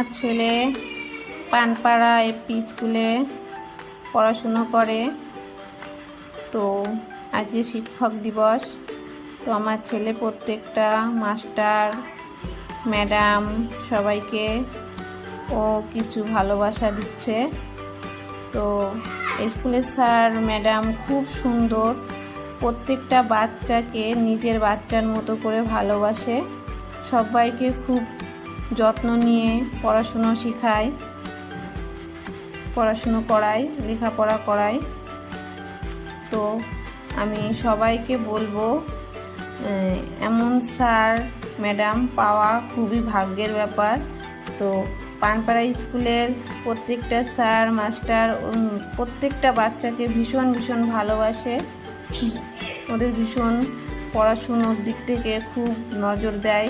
আমার ছেলে পানপাড়া এপি স্কুলে পড়াশুনো করে। তো আজকে শিক্ষক দিবস। তো আমার ছেলে প্রত্যেকটা মাস্টার ম্যাডাম সবাইকে ও কিছু ভালোবাসা দিচ্ছে। তো স্কুলের স্যার ম্যাডাম খুব সুন্দর, প্রত্যেকটা বাচ্চাকে নিজের বাচ্চার মতো করে ভালোবাসে, সবাইকে খুব যত্ন নিয়ে পড়াশুনো শেখায়, পড়াশুনো করায়, লেখাপড়া করায়। তো আমি সবাইকে বলবো এমন স্যার ম্যাডাম পাওয়া খুবই ভাগ্যের ব্যাপার। তো পানপাড়া স্কুলের প্রত্যেকটা স্যার মাস্টার প্রত্যেকটা বাচ্চাকে ভীষণ ভীষণ ভালোবাসে, ওদের ভীষণ পড়াশুনোর দিক থেকে খুব নজর দেয়।